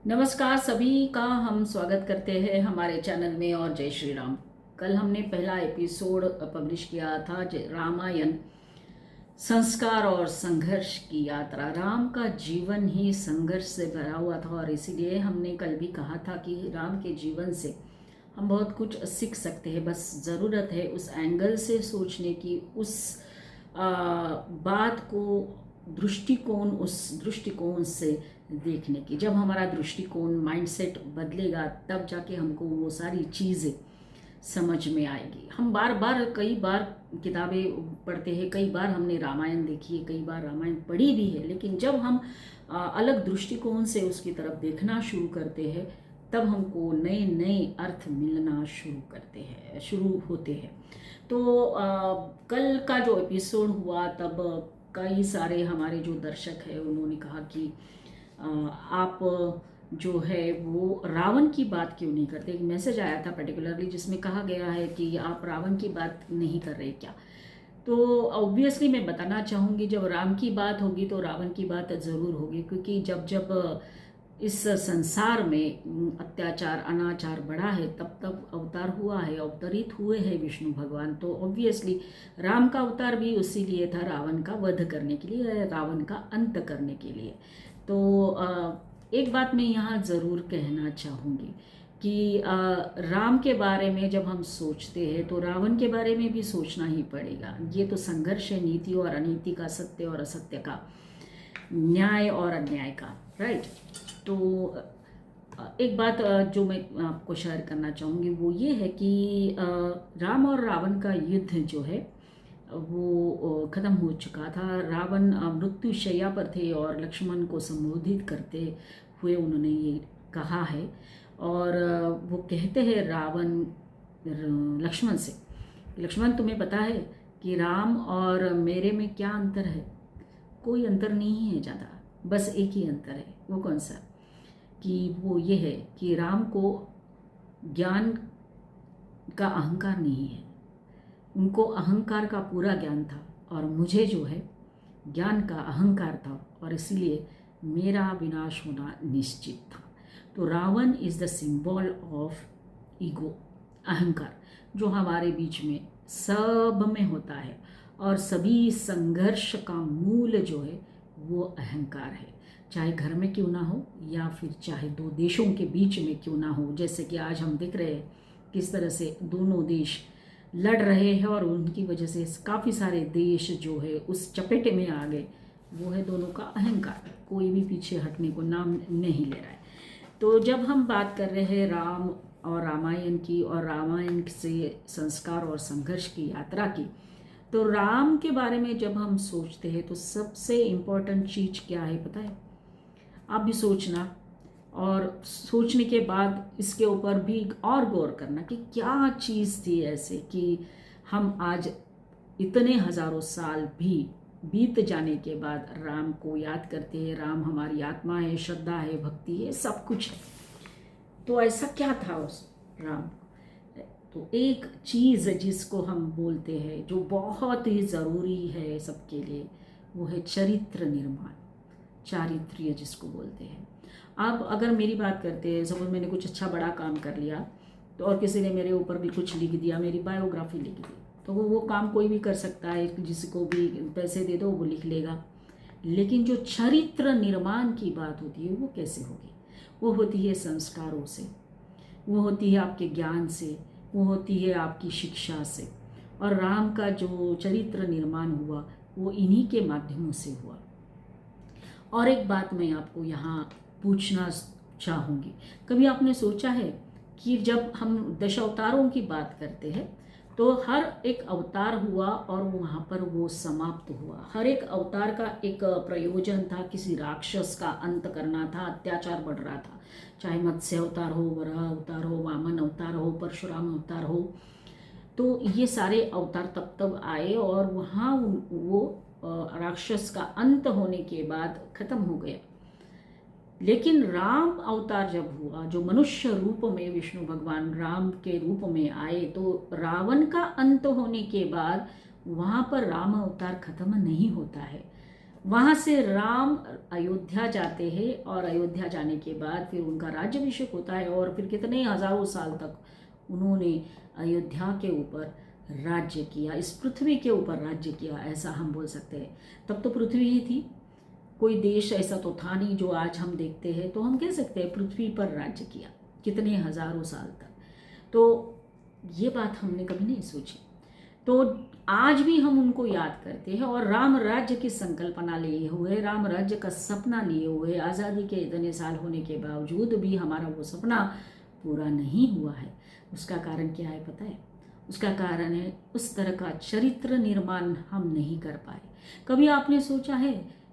नमस्कार सभी का हम स्वागत करते हैं हमारे चैनल में और जय श्री राम। कल हमने पहला एपिसोड पब्लिश किया था रामायण संस्कार और संघर्ष की यात्रा। राम का जीवन ही संघर्ष से भरा हुआ था और इसीलिए हमने कल भी कहा था कि राम के जीवन से हम बहुत कुछ सीख सकते हैं। बस ज़रूरत है उस एंगल से सोचने की, उस बात को उस दृष्टिकोण से देखने की। जब हमारा दृष्टिकोण माइंडसेट बदलेगा तब जाके हमको वो सारी चीज़ें समझ में आएगी। हम कई बार किताबें पढ़ते हैं, कई बार हमने रामायण देखी है, कई बार रामायण पढ़ी भी है, लेकिन जब हम अलग दृष्टिकोण से उसकी तरफ देखना शुरू करते हैं तब हमको नए नए अर्थ मिलना शुरू होते हैं। तो कल का जो एपिसोड हुआ तब कई सारे हमारे जो दर्शक हैं उन्होंने कहा कि आप जो है वो रावण की बात क्यों नहीं करते। एक मैसेज आया था पर्टिकुलरली जिसमें कहा गया है कि आप रावण की बात नहीं कर रहे क्या। तो ऑब्वियसली मैं बताना चाहूँगी, जब राम की बात होगी तो रावण की बात ज़रूर होगी, क्योंकि जब जब इस संसार में अत्याचार अनाचार बढ़ा है तब तब अवतार हुआ है, अवतरित हुए हैं विष्णु भगवान। तो ऑब्वियसली राम का अवतार भी उसी लिए था, रावण का वध करने के लिए, रावण का अंत करने के लिए। तो एक बात मैं यहाँ ज़रूर कहना चाहूँगी कि राम के बारे में जब हम सोचते हैं तो रावण के बारे में भी सोचना ही पड़ेगा। ये तो संघर्ष है नीति और अनीति का, सत्य और असत्य का, न्याय और अन्याय का, राइट। तो एक बात जो मैं आपको शेयर करना चाहूँगी वो ये है कि राम और रावण का युद्ध जो है वो ख़त्म हो चुका था। रावण मृत्युशैया पर थे और लक्ष्मण को संबोधित करते हुए उन्होंने ये कहा है, और वो कहते हैं रावण लक्ष्मण से, लक्ष्मण तुम्हें पता है कि राम और मेरे में क्या अंतर है? कोई अंतर नहीं है ज़्यादा, बस एक ही अंतर है। वो कौन सा? कि वो ये है कि राम को ज्ञान का अहंकार नहीं है, उनको अहंकार का पूरा ज्ञान था, और मुझे जो है ज्ञान का अहंकार था, और इसीलिए मेरा विनाश होना निश्चित था। तो Ravan is the symbol of ego, अहंकार, जो हमारे बीच में सब में होता है, और सभी संघर्ष का मूल जो है वो अहंकार है। चाहे घर में क्यों ना हो या फिर चाहे दो देशों के बीच में क्यों ना हो, जैसे कि आज हम देख रहे हैं किस तरह से दोनों देश लड़ रहे हैं और उनकी वजह से काफ़ी सारे देश जो है उस चपेटे में आ गए। वो है दोनों का अहंकार, कोई भी पीछे हटने को नाम नहीं ले रहा है। तो जब हम बात कर रहे हैं राम और रामायण की, और रामायण से संस्कार और संघर्ष की यात्रा की, तो राम के बारे में जब हम सोचते हैं तो सबसे इम्पोर्टेंट चीज़ क्या है पता है? आप भी सोचना, और सोचने के बाद इसके ऊपर भी और गौर करना कि क्या चीज़ थी ऐसे कि हम आज इतने हज़ारों साल भी बीत जाने के बाद राम को याद करते हैं। राम हमारी आत्मा है, श्रद्धा है, भक्ति है, सब कुछ है। तो ऐसा क्या था उस राम? तो एक चीज़ जिसको हम बोलते हैं जो बहुत ही ज़रूरी है सबके लिए, वो है चरित्र निर्माण, चारित्र्य जिसको बोलते हैं। आप अगर मेरी बात करते हैं, सपोज मैंने कुछ अच्छा बड़ा काम कर लिया तो, और किसी ने मेरे ऊपर भी कुछ लिख दिया, मेरी बायोग्राफी लिख दी, तो वो काम कोई भी कर सकता है, जिसको भी पैसे दे दो वो लिख लेगा। लेकिन जो चरित्र निर्माण की बात होती है वो कैसे होगी? वो होती है संस्कारों से, वो होती है आपके ज्ञान से, वो होती है आपकी शिक्षा से। और राम का जो चरित्र निर्माण हुआ वो इन्हीं के माध्यमों से हुआ। और एक बात मैं आपको यहाँ पूछना चाहूँगी, कभी आपने सोचा है कि जब हम दशावतारों की बात करते हैं तो हर एक अवतार हुआ और वहाँ पर वो समाप्त हुआ। हर एक अवतार का एक प्रयोजन था, किसी राक्षस का अंत करना था, अत्याचार बढ़ रहा था, चाहे मत्स्य अवतार हो, वराह अवतार हो, वामन अवतार हो, परशुराम अवतार हो। तो ये सारे अवतार तब तब आए और वहाँ वो राक्षस का अंत होने के बाद खत्म हो गया। लेकिन राम अवतार जब हुआ, जो मनुष्य रूप में विष्णु भगवान राम के रूप में आए, तो रावण का अंत होने के बाद वहाँ पर राम अवतार खत्म नहीं होता है। वहाँ से राम अयोध्या जाते हैं और अयोध्या जाने के बाद फिर उनका राज्याभिषेक होता है और फिर कितने हजारों साल तक उन्होंने अयोध्या के ऊपर राज्य किया, इस पृथ्वी के ऊपर राज्य किया, ऐसा हम बोल सकते हैं। तब तो पृथ्वी ही थी, कोई देश ऐसा तो था नहीं जो आज हम देखते हैं, तो हम कह सकते हैं पृथ्वी पर राज्य किया कितने हजारों साल तक। तो ये बात हमने कभी नहीं सोची। तो आज भी हम उनको याद करते हैं और राम राज्य की संकल्पना लिए हुए, राम राज्य का सपना लिए हुए, आज़ादी के इतने साल होने के बावजूद भी हमारा वो सपना पूरा नहीं हुआ है। उसका कारण क्या है पता है? उसका कारण है उस तरह का चरित्र निर्माण हम नहीं कर पाए। कभी आपने सोचा है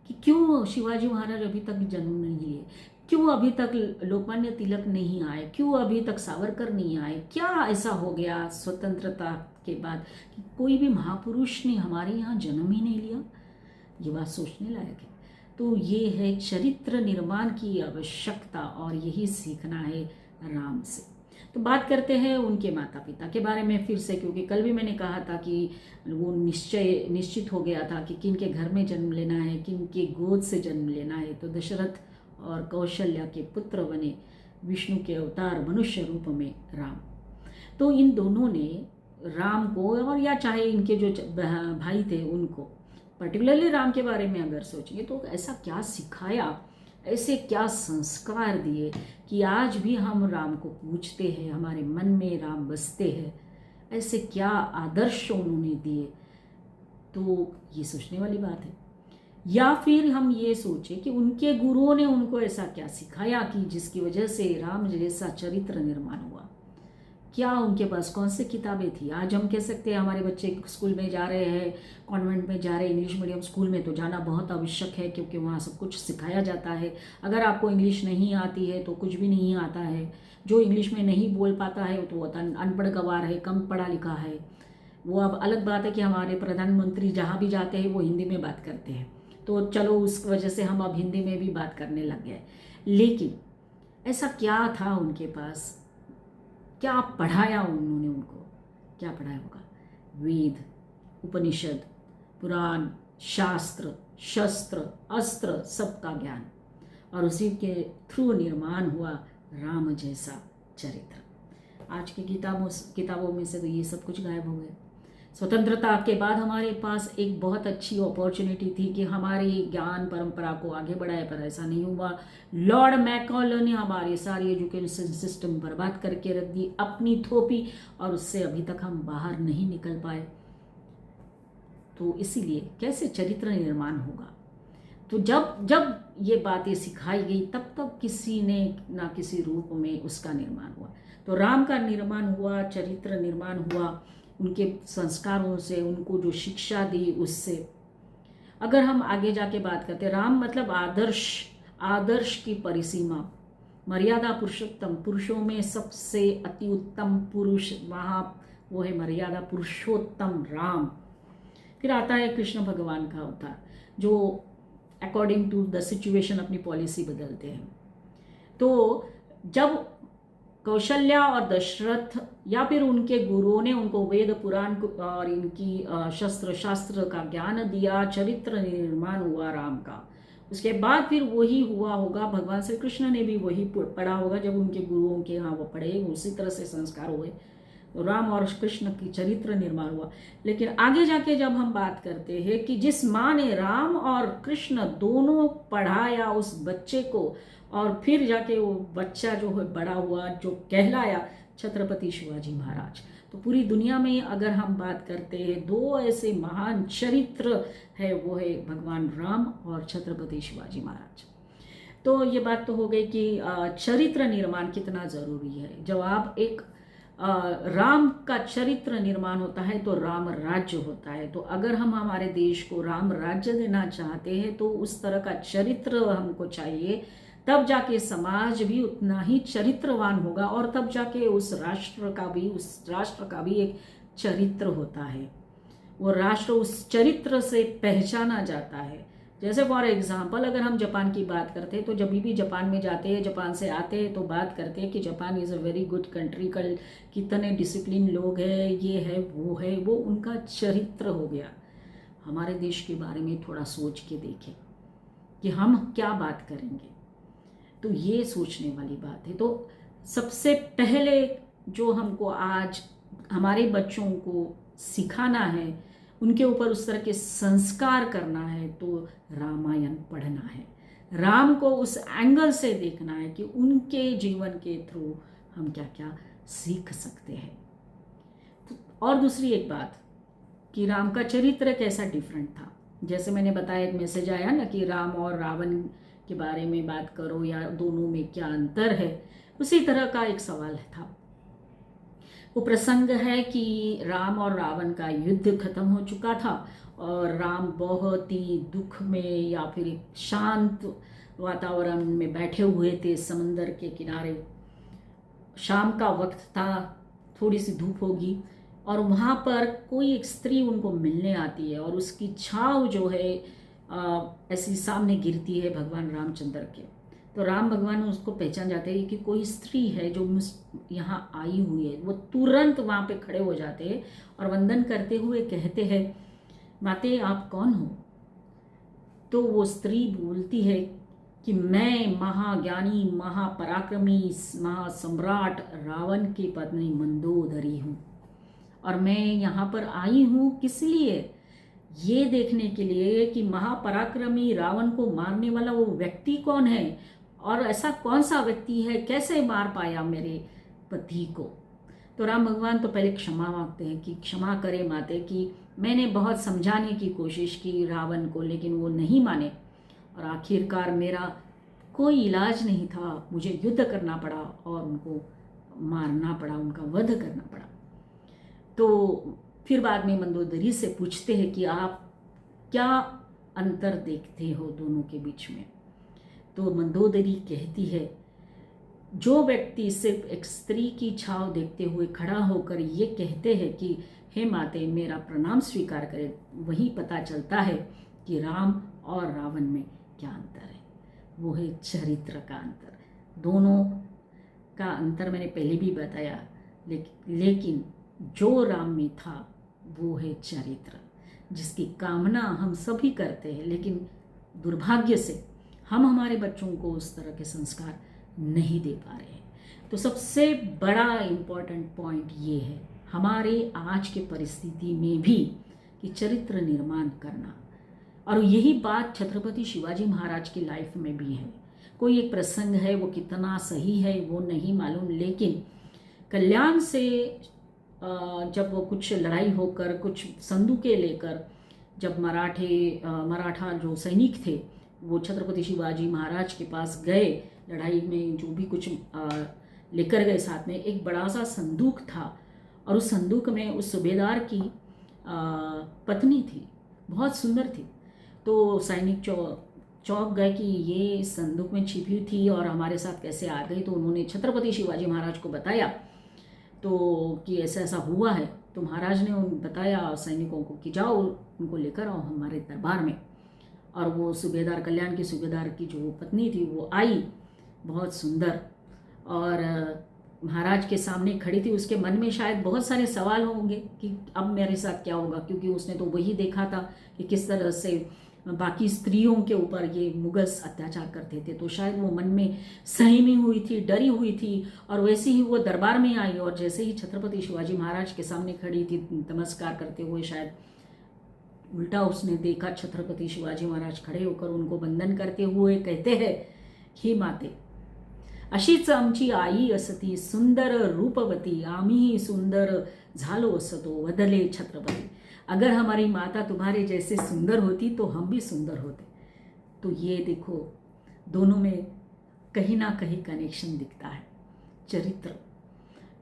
कि क्यों शिवाजी महाराज अभी तक जन्म नहीं लिए, क्यों अभी तक लोकमान्य तिलक नहीं आए, क्यों अभी तक सावरकर नहीं आए? क्या ऐसा हो गया स्वतंत्रता के बाद कि कोई भी महापुरुष ने हमारे यहाँ जन्म ही नहीं लिया? ये बात सोचने लायक है। तो ये है चरित्र निर्माण की आवश्यकता और यही सीखना है राम से। तो बात करते हैं उनके माता पिता के बारे में फिर से, क्योंकि कल भी मैंने कहा था कि वो निश्चित हो गया था कि किन के घर में जन्म लेना है, किन के गोद से जन्म लेना है। तो दशरथ और कौशल्या के पुत्र बने विष्णु के अवतार मनुष्य रूप में राम। तो इन दोनों ने राम को, और या चाहे इनके जो भाई थे उनको, पर्टिकुलरली राम के बारे में अगर सोचेंगे तो ऐसा क्या सिखाया, ऐसे क्या संस्कार दिए कि आज भी हम राम को पूजते हैं, हमारे मन में राम बसते हैं। ऐसे क्या आदर्श उन्होंने दिए, तो ये सोचने वाली बात है। या फिर हम ये सोचें कि उनके गुरुओं ने उनको ऐसा क्या सिखाया कि जिसकी वजह से राम जैसा चरित्र निर्माण हुआ। क्या उनके पास कौन सी किताबें थी? आज हम कह सकते हैं हमारे बच्चे स्कूल में जा रहे हैं, कॉन्वेंट में जा रहे हैं, इंग्लिश मीडियम स्कूल में तो जाना बहुत आवश्यक है, क्योंकि वहाँ सब कुछ सिखाया जाता है। अगर आपको इंग्लिश नहीं आती है तो कुछ भी नहीं आता है। जो इंग्लिश में नहीं बोल पाता है तो वो अनपढ़ गवार है, कम पढ़ा लिखा है। वो अब अलग बात है कि हमारे प्रधानमंत्री जहाँ भी जाते हैं वो हिंदी में बात करते हैं, तो चलो उस वजह से हम अब हिंदी में भी बात करने लग गए। लेकिन ऐसा क्या था उनके पास, क्या पढ़ाया उन्होंने उनको? क्या पढ़ाया होगा? वेद, उपनिषद, पुराण, शास्त्र, शस्त्र, अस्त्र, सबका ज्ञान, और उसी के थ्रू निर्माण हुआ राम जैसा चरित्र। आज की किताबों में से तो ये सब कुछ गायब हो गया। स्वतंत्रता के बाद हमारे पास एक बहुत अच्छी अपॉर्चुनिटी थी कि हमारी ज्ञान परंपरा को आगे बढ़ाए, पर ऐसा नहीं हुआ। लॉर्ड मैकॉले ने हमारी सारी एजुकेशन सिस्टम बर्बाद करके रख दी, अपनी थोपी, और उससे अभी तक हम बाहर नहीं निकल पाए। तो इसीलिए कैसे चरित्र निर्माण होगा? तो जब जब ये बातें सिखाई गई तब तब किसी ने ना किसी रूप में उसका निर्माण हुआ। तो राम का निर्माण हुआ, चरित्र निर्माण हुआ उनके संस्कारों से, उनको जो शिक्षा दी उससे। अगर हम आगे जाके बात करते, राम मतलब आदर्श, आदर्श की परिसीमा, मर्यादा पुरुषोत्तम, पुरुषों में सबसे अति उत्तम पुरुष वहाँ वो है मर्यादा पुरुषोत्तम राम। फिर आता है कृष्ण भगवान का अवतार, जो अकॉर्डिंग टू द सिचुएशन अपनी पॉलिसी बदलते हैं। तो जब कौशल्या और दशरथ या फिर उनके गुरुओं ने उनको वेद पुराण और इनकी शस्त्र शास्त्र का ज्ञान दिया, चरित्र निर्माण हुआ राम का। उसके बाद फिर वही हुआ होगा, भगवान श्री कृष्ण ने भी वही पढ़ा होगा जब उनके गुरुओं के यहाँ वो पढ़े, उसी तरह से संस्कार हुए, तो राम और कृष्ण की चरित्र निर्माण हुआ। लेकिन आगे जाके जब हम बात करते हैं कि जिस माँ ने राम और कृष्ण दोनों पढ़ाया उस बच्चे को, और फिर जाके वो बच्चा जो है बड़ा हुआ, जो कहलाया छत्रपति शिवाजी महाराज। तो पूरी दुनिया में अगर हम बात करते हैं दो ऐसे महान चरित्र है, वो है भगवान राम और छत्रपति शिवाजी महाराज। तो ये बात तो हो गई कि चरित्र निर्माण कितना ज़रूरी है। जब आप एक राम का चरित्र निर्माण होता है तो राम राज्य होता है। तो अगर हम हमारे देश को राम राज्य देना चाहते हैं तो उस तरह का चरित्र हमको चाहिए, तब जाके समाज भी उतना ही चरित्रवान होगा, और तब जाके उस राष्ट्र का भी एक चरित्र होता है। वो राष्ट्र उस चरित्र से पहचाना जाता है। जैसे फॉर एग्जाम्पल अगर हम जापान की बात करते हैं, तो जब भी जापान में जाते हैं, जापान से आते हैं तो बात करते हैं कि Japan is a very good country, कल कितने डिसिप्लिन लोग हैं, ये है, वो उनका चरित्र हो गया। हमारे देश के बारे में थोड़ा सोच के देखें कि हम क्या बात करेंगे। तो ये सोचने वाली बात है। तो सबसे पहले जो हमको आज हमारे बच्चों को सिखाना है, उनके ऊपर उस तरह के संस्कार करना है, तो रामायण पढ़ना है। राम को उस एंगल से देखना है कि उनके जीवन के थ्रू हम क्या क्या सीख सकते हैं। और दूसरी एक बात कि राम का चरित्र कैसा डिफरेंट था। जैसे मैंने बताया, एक मैसेज आया ना कि राम और रावण के बारे में बात करो या दोनों में क्या अंतर है, उसी तरह का एक सवाल था। वो प्रसंग है कि राम और रावण का युद्ध खत्म हो चुका था और राम बहुत ही दुख में या फिर एक शांत वातावरण में बैठे हुए थे समंदर के किनारे। शाम का वक्त था, थोड़ी सी धूप होगी, और वहाँ पर कोई एक स्त्री उनको मिलने आती है और उसकी छाव जो है ऐसी सामने गिरती है भगवान रामचंद्र के। तो राम भगवान उसको पहचान जाते हैं कि कोई स्त्री है जो यहाँ आई हुई है। वो तुरंत वहाँ पे खड़े हो जाते हैं और वंदन करते हुए कहते हैं, माते आप कौन हो? तो वो स्त्री बोलती है कि मैं महाज्ञानी, महापराक्रमी, महासम्राट रावण की पत्नी मंदोदरी हूँ, और मैं यहाँ पर आई हूँ किस लिए? ये देखने के लिए कि महापराक्रमी रावण को मारने वाला वो व्यक्ति कौन है, और ऐसा कौन सा व्यक्ति है, कैसे मार पाया मेरे पति को। तो राम भगवान तो पहले क्षमा मांगते हैं कि क्षमा करे माते, कि मैंने बहुत समझाने की कोशिश की रावण को, लेकिन वो नहीं माने, और आखिरकार मेरा कोई इलाज नहीं था, मुझे युद्ध करना पड़ा और उनको मारना पड़ा, उनका वध करना पड़ा। तो फिर बाद में मंदोदरी से पूछते हैं कि आप क्या अंतर देखते हो दोनों के बीच में। तो मंदोदरी कहती है, जो व्यक्ति सिर्फ एक स्त्री की छाव देखते हुए खड़ा होकर ये कहते हैं कि हे माते मेरा प्रणाम स्वीकार करें, वही पता चलता है कि राम और रावण में क्या अंतर है। वो है चरित्र का अंतर। दोनों का अंतर मैंने पहले भी बताया, लेकिन जो राम में था वो है चरित्र, जिसकी कामना हम सभी करते हैं, लेकिन दुर्भाग्य से हम हमारे बच्चों को उस तरह के संस्कार नहीं दे पा रहे हैं। तो सबसे बड़ा इम्पोर्टेंट पॉइंट ये है हमारे आज के परिस्थिति में भी कि चरित्र निर्माण करना। और यही बात छत्रपति शिवाजी महाराज की लाइफ में भी है। कोई एक प्रसंग है, वो कितना सही है वो नहीं मालूम, लेकिन कल्याण से जब वो कुछ लड़ाई होकर कुछ संदूकें लेकर जब मराठा जो सैनिक थे वो छत्रपति शिवाजी महाराज के पास गए, लड़ाई में जो भी कुछ लेकर गए साथ में, एक बड़ा सा संदूक था, और उस संदूक में उस सूबेदार की पत्नी थी, बहुत सुंदर थी। तो सैनिक चौंक गए कि ये संदूक में छिपी थी और हमारे साथ कैसे आ गई। तो उन्होंने छत्रपति शिवाजी महाराज को बताया तो कि ऐसा ऐसा हुआ है। तो महाराज ने बताया सैनिकों को कि जाओ उनको लेकर आओ हमारे दरबार में। और वो सूबेदार, कल्याण की सूबेदार की जो पत्नी थी वो आई, बहुत सुंदर, और महाराज के सामने खड़ी थी। उसके मन में शायद बहुत सारे सवाल होंगे कि अब मेरे साथ क्या होगा, क्योंकि उसने तो वही देखा था कि किस तरह से बाकी स्त्रियों के ऊपर ये मुगल्स अत्याचार करते थे। तो शायद वो मन में सहमी हुई थी, डरी हुई थी, और वैसे ही वो दरबार में आई और जैसे ही छत्रपति शिवाजी महाराज के सामने खड़ी थी नमस्कार करते हुए, शायद उल्टा उसने देखा छत्रपति शिवाजी महाराज खड़े होकर उनको वंदन करते हुए कहते हैं, हे माते, अशीच आमची आई असती सुंदर रूपवती, आम्ही सुंदर झालो असतो वदले छत्रपती। अगर हमारी माता तुम्हारे जैसे सुंदर होती तो हम भी सुंदर होते। तो ये देखो दोनों में कहीं ना कहीं कनेक्शन दिखता है, चरित्र।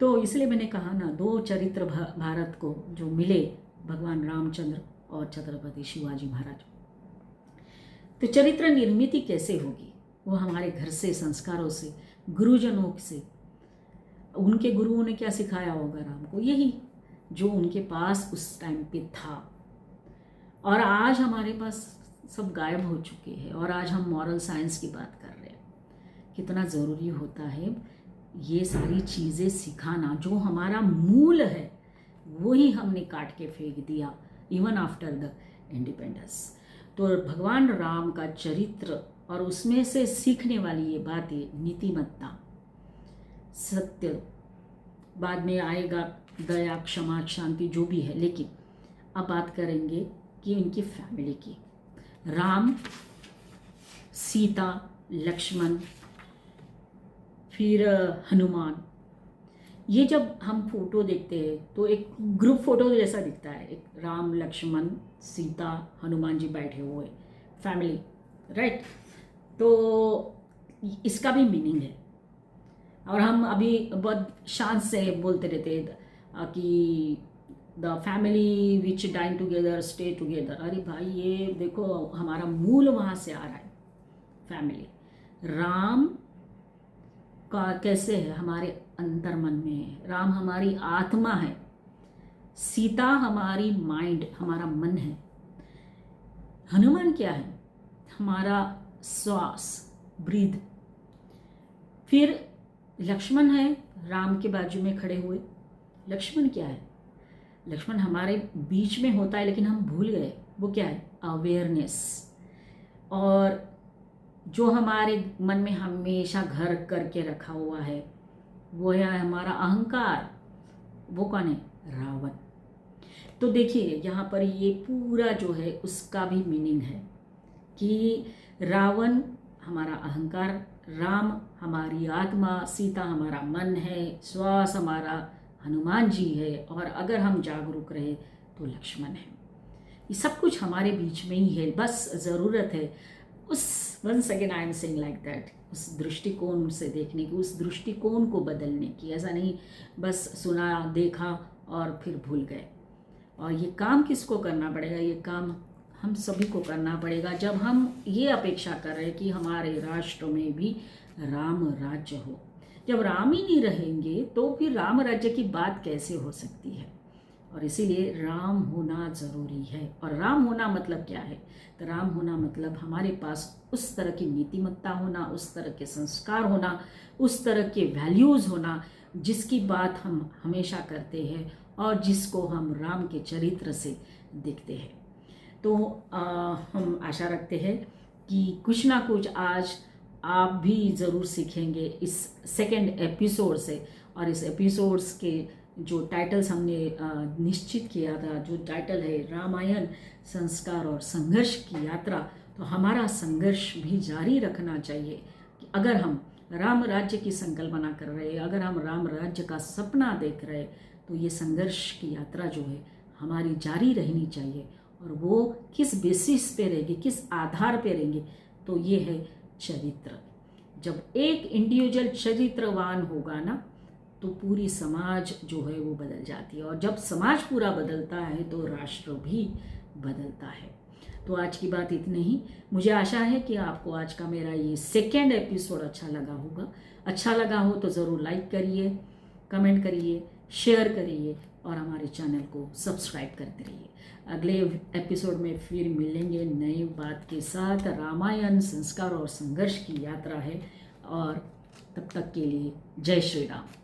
तो इसलिए मैंने कहा ना, दो चरित्र भारत को जो मिले, भगवान रामचंद्र और छत्रपति शिवाजी महाराज। तो चरित्र निर्मिति कैसे होगी? वो हमारे घर से, संस्कारों से, गुरुजनों से। उनके गुरुओं ने क्या सिखाया होगा राम को? यही जो उनके पास उस टाइम पे था। और आज हमारे पास सब गायब हो चुके हैं, और आज हम मॉरल साइंस की बात कर रहे हैं। कितना ज़रूरी होता है ये सारी चीज़ें सिखाना। जो हमारा मूल है वही हमने काट के फेंक दिया, इवन आफ्टर द इंडिपेंडेंस। तो भगवान राम का चरित्र और उसमें से सीखने वाली ये बातें, नीतिमत्ता, सत्य, बाद में आएगा दया, क्षमा, शांति, जो भी है। लेकिन अब बात करेंगे कि उनकी फैमिली की। राम, सीता, लक्ष्मण, फिर हनुमान, ये जब हम फोटो देखते हैं तो एक ग्रुप फोटो जैसा दिखता है। एक राम, लक्ष्मण, सीता, हनुमान जी बैठे हुए, फैमिली, राइट। तो इसका भी मीनिंग है। और हम अभी बहुत शान से बोलते रहते हैं कि the family which dine together stay together. अरे भाई, ये देखो हमारा मूल वहाँ से आ रहा है, फैमिली। राम का कैसे है, हमारे अंतर मन में है। राम हमारी आत्मा है, सीता हमारी माइंड, हमारा मन है। हनुमान क्या है, हमारा श्वास, ब्रीद। फिर लक्ष्मण है, राम के बाजू में खड़े हुए। लक्ष्मण क्या है, लक्ष्मण हमारे बीच में होता है लेकिन हम भूल गए, वो क्या है, अवेयरनेस। और जो हमारे मन में हमेशा घर करके रखा हुआ है वो है हमारा अहंकार। वो कौन है, रावण। तो देखिए यहाँ पर ये पूरा जो है उसका भी मीनिंग है कि रावण हमारा अहंकार, राम हमारी आत्मा, सीता हमारा मन है, श्वास हमारा हनुमान जी है, और अगर हम जागरूक रहे तो लक्ष्मण है। ये सब कुछ हमारे बीच में ही है, बस ज़रूरत है उस, once again I am saying like that, उस दृष्टिकोण से देखने की, उस दृष्टिकोण को बदलने की। ऐसा नहीं बस सुना, देखा और फिर भूल गए। और ये काम किसको करना पड़ेगा, ये काम हम सभी को करना पड़ेगा जब हम ये अपेक्षा कर रहे हैं कि हमारे राष्ट्र में भी राम राज्य हो। जब राम ही नहीं रहेंगे तो फिर राम राज्य की बात कैसे हो सकती है। और इसीलिए राम होना ज़रूरी है। और राम होना मतलब क्या है, तो राम होना मतलब हमारे पास उस तरह की नीतिमत्ता होना, उस तरह के संस्कार होना, उस तरह के वैल्यूज़ होना जिसकी बात हम हमेशा करते हैं और जिसको हम राम के चरित्र से देखते हैं। तो हम आशा रखते हैं कि कुछ ना कुछ आज आप भी ज़रूर सीखेंगे इस सेकेंड एपिसोड से। और इस एपिसोड्स के जो टाइटल्स हमने निश्चित किया था, जो टाइटल है रामायण, संस्कार और संघर्ष की यात्रा, तो हमारा संघर्ष भी जारी रखना चाहिए कि अगर हम राम राज्य की संकल्पना कर रहे हैं, अगर हम राम राज्य का सपना देख रहे हैं, तो ये संघर्ष की यात्रा जो है हमारी जारी रहनी चाहिए। और वो किस बेसिस पे रहेगी, किस आधार पे रहेंगे, तो ये है चरित्र। जब एक इंडिविजुअल चरित्रवान होगा ना, तो पूरी समाज जो है वो बदल जाती है। और जब समाज पूरा बदलता है तो राष्ट्र भी बदलता है। तो आज की बात इतनी ही। मुझे आशा है कि आपको आज का मेरा ये सेकेंड एपिसोड अच्छा लगा होगा। अच्छा लगा हो तो ज़रूर लाइक करिए, कमेंट करिए, शेयर करिए और हमारे चैनल को सब्सक्राइब करते रहिए। अगले एपिसोड में फिर मिलेंगे नई बात के साथ। रामायण, संस्कार और संघर्ष की यात्रा है। और तब तक के लिए जय श्री राम।